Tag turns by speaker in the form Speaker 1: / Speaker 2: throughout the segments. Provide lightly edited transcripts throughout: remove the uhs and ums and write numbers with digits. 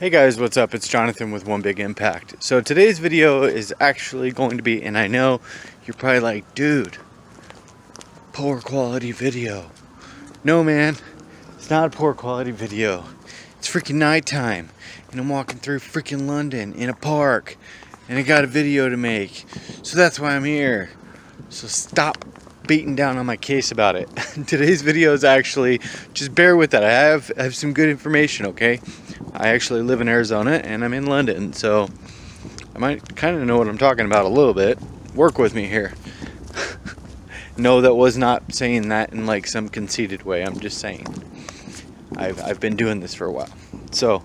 Speaker 1: Hey guys, what's up? It's Jonathan with One Big Impact. So today's video is actually going to be, and I know you're probably like, dude, poor quality video. No man, it's not a poor quality video. It's freaking nighttime and I'm walking through freaking London in a park and I got a video to make. So that's why I'm here. So stop beating down on my case about it. Today's video is actually, just bear with that. I have some good information, okay? I actually live in Arizona and I'm in London, so I might kind of know what I'm talking about a little bit. Work with me here. No, that was not saying that in like some conceited way. I'm just saying I've been doing this for a while. So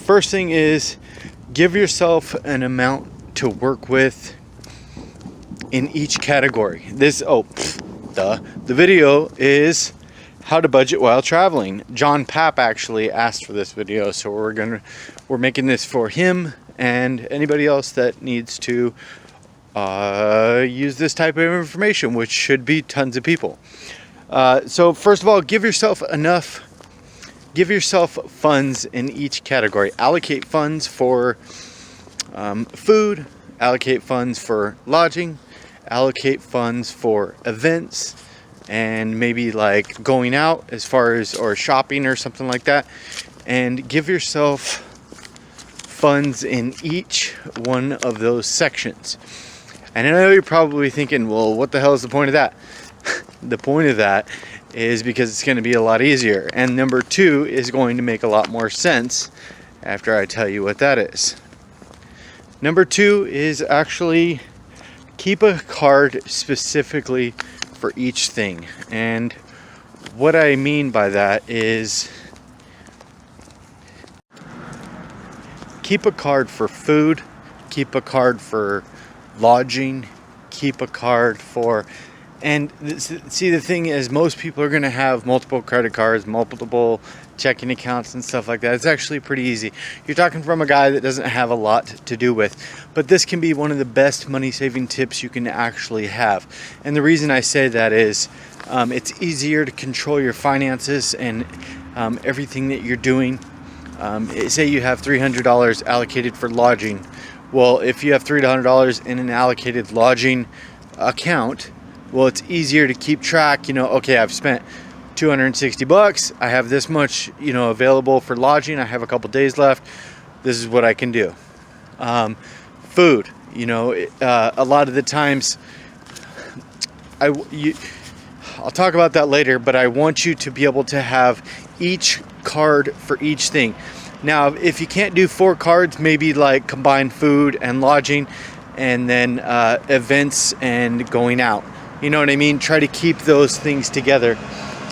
Speaker 1: first thing is, give yourself an amount to work with in each category. The video is how to budget while traveling. John Papp actually asked for this video, so we're making this for him and anybody else that needs to use this type of information, which should be tons of people. So first of all, give yourself funds in each category. Allocate funds for food, allocate funds for lodging, allocate funds for events, and maybe like going out as far as, or shopping or something like that, and give yourself funds in each one of those sections. And I know you're probably thinking, well, what the hell is the point of that? The point of that is because it's going to be a lot easier, and number two is going to make a lot more sense after I tell you what that is. Number two is actually keep a card specifically for each thing. And what I mean by that is keep a card for food, keep a card for lodging, keep a card for, and see, the thing is, most people are going to have multiple credit cards, multiple checking accounts and stuff like that. It's actually pretty easy. You're talking from a guy that doesn't have a lot to do with, but this can be one of the best money saving tips you can actually have. And the reason I say that is it's easier to control your finances and everything that you're doing. Say you have $300 allocated for lodging. Well, if you have $300 in an allocated lodging account, well, it's easier to keep track. Okay, I've spent $260. I have this much, available for lodging. I have a couple days left. This is what I can do. Food, a lot of the times, I'll talk about that later, but I want you to be able to have each card for each thing. Now, if you can't do 4 cards, maybe like combine food and lodging and then events and going out. You know what I mean? Try to keep those things together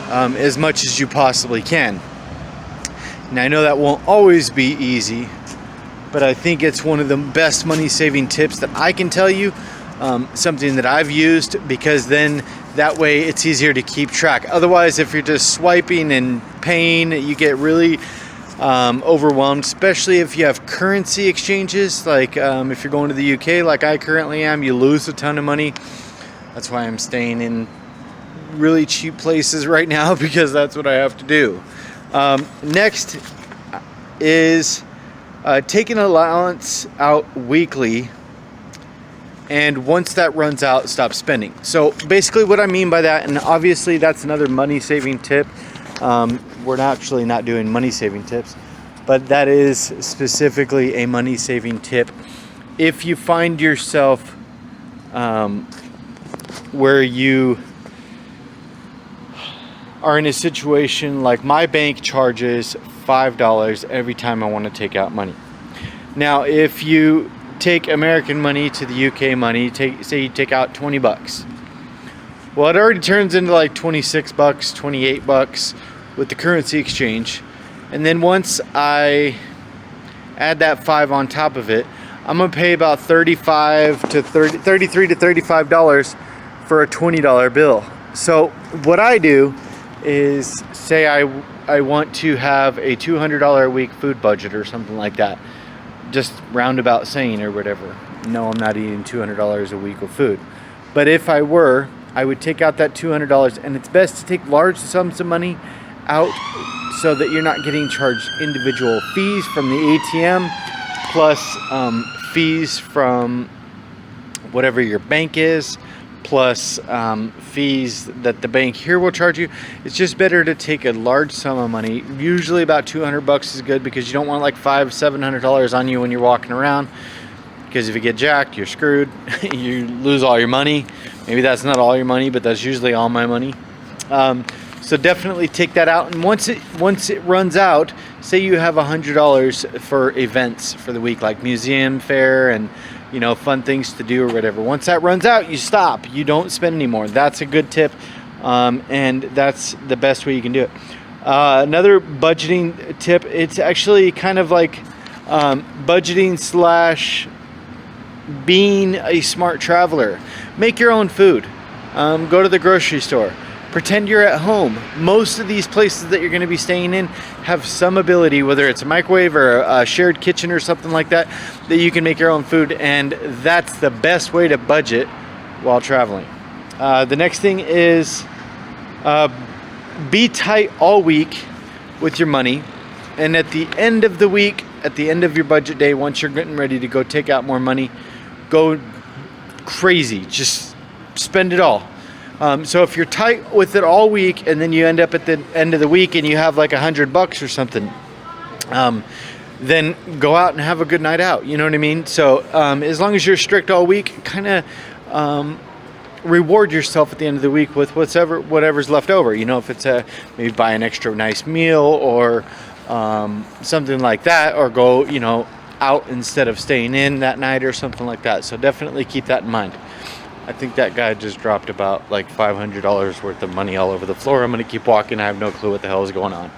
Speaker 1: as much as you possibly can. And I know that won't always be easy, but I think it's one of the best money saving tips that I can tell you. Something that I've used, because then that way it's easier to keep track. Otherwise, if you're just swiping and paying, you get really overwhelmed, especially if you have currency exchanges. Like if you're going to the UK like I currently am, you lose a ton of money. That's why I'm staying in really cheap places right now, because that's what I have to do. Next is take an allowance out weekly, and once that runs out, stop spending. So basically what I mean by that, and obviously that's another money saving tip. We're actually not doing money saving tips, but that is specifically a money saving tip. If you find yourself where you are in a situation like my bank charges $5 every time I want to take out money. Now, if you take American money to the UK money, say you take out $20. Well, it already turns into like $26, $28 with the currency exchange. And then once I add that 5 on top of it, I'm gonna pay about $33 to $35 for a $20 bill. So what I do is, say I want to have a $200 a week food budget or something like that, just roundabout saying or whatever. No, I'm not eating $200 a week of food, but if I were, I would take out that $200, and it's best to take large sums of money out so that you're not getting charged individual fees from the ATM, plus fees from whatever your bank is, plus fees that the bank here will charge you. It's just better to take a large sum of money. Usually about $200 is good, because you don't want like $500-700 on you when you're walking around, because if you get jacked, you're screwed. You lose all your money. Maybe that's not all your money, but that's usually all my money. So definitely take that out, and once it runs out, say you have $100 for events for the week, like museum fair and fun things to do or whatever. Once that runs out, you stop. You don't spend anymore. That's a good tip, and that's the best way you can do it. Another budgeting tip, it's actually kind of like budgeting slash being a smart traveler. Make your own food. Go to the grocery store. Pretend you're at home. Most of these places that you're going to be staying in have some ability, whether it's a microwave or a shared kitchen or something like that, that you can make your own food, and that's the best way to budget while traveling. The next thing is be tight all week with your money, and at the end of the week, at the end of your budget day, once you're getting ready to go take out more money, go crazy. Just spend it all. So if you're tight with it all week, and then you end up at the end of the week and you have like $100 or something, then go out and have a good night out. You know what I mean? So as long as you're strict all week, kind of reward yourself at the end of the week with whatever's left over. If it's maybe buy an extra nice meal or something like that, or go out instead of staying in that night or something like that. So definitely keep that in mind. I think that guy just dropped about like $500 worth of money all over the floor. I'm going to keep walking. I have no clue what the hell is going on.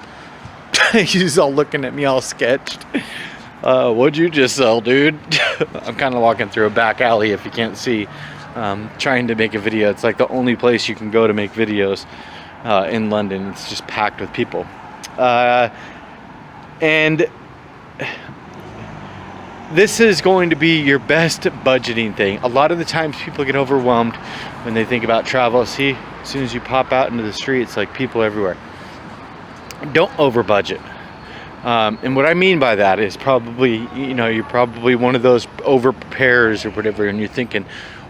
Speaker 1: He's all looking at me all sketched. What'd you just sell, dude? I'm kind of walking through a back alley, if you can't see, trying to make a video. It's like the only place you can go to make videos in London. It's just packed with people. And this is going to be your best budgeting thing. A lot of the times people get overwhelmed when they think about travel. See, as soon as you pop out into the street, it's like people everywhere. Don't over budget. And what I mean by that is probably, you're probably one of those over preparers or whatever, and you're thinking,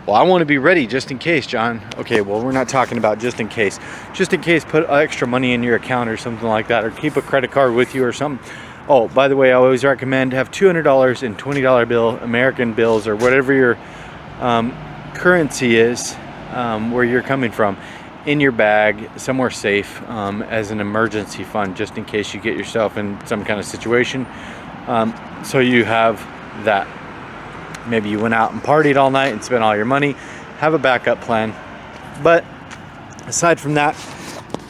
Speaker 1: well, I want to be ready just in case, John. Okay, well, we're not talking about just in case. Just in case, put extra money in your account or something like that, or keep a credit card with you or something. Oh, by the way, I always recommend have $200 in $20 bill, American bills, or whatever your currency is, where you're coming from, in your bag, somewhere safe, as an emergency fund, just in case you get yourself in some kind of situation. So you have that. Maybe you went out and partied all night and spent all your money. Have a backup plan. But aside from that,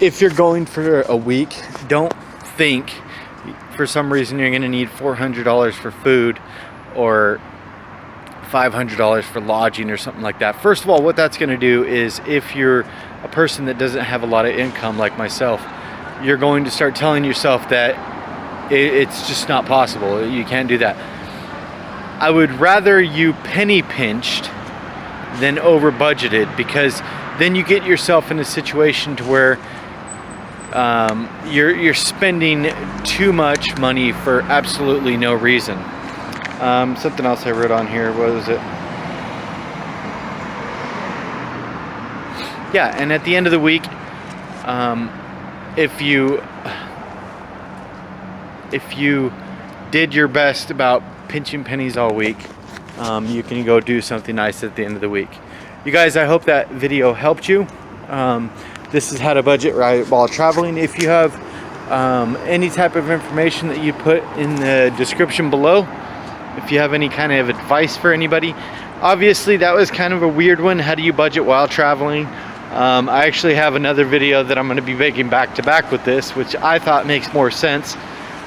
Speaker 1: if you're going for a week, don't think for some reason you're going to need $400 for food or $500 for lodging or something like that. First of all, what that's going to do is, if you're a person that doesn't have a lot of income like myself, you're going to start telling yourself that it's just not possible. You can't do that. I would rather you penny pinched than over budgeted, because then you get yourself in a situation to where you're spending too much money for absolutely no reason. Something else I wrote on here, what was it? Yeah, and at the end of the week, if you did your best about pinching pennies all week, you can go do something nice at the end of the week. You guys, I hope that video helped you. This is how to budget right while traveling. If you have any type of information that you put in the description below, if you have any kind of advice for anybody. Obviously that was kind of a weird one. How do you budget while traveling? I actually have another video that I'm going to be making back to back with this, which I thought makes more sense,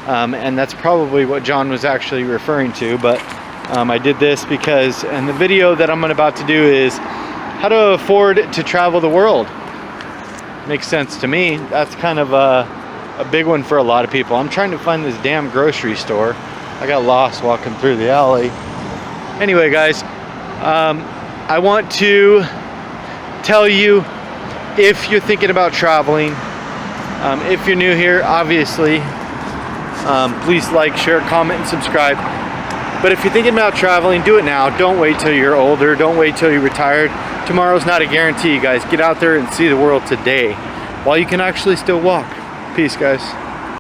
Speaker 1: and that's probably what John was actually referring to. But I did this because, and the video that I'm about to do is how to afford to travel the world. Makes sense to me. That's kind of a big one for a lot of people. I'm trying to find this damn grocery store. I got lost walking through the alley. Anyway, guys, I want to tell you, if you're thinking about traveling, If you're new here, obviously, please like, share, comment, and subscribe. But if you're thinking about traveling, do it now. Don't wait till you're older. Don't wait till you're retired. Tomorrow's not a guarantee, guys. Get out there and see the world today while you can actually still walk. Peace, guys.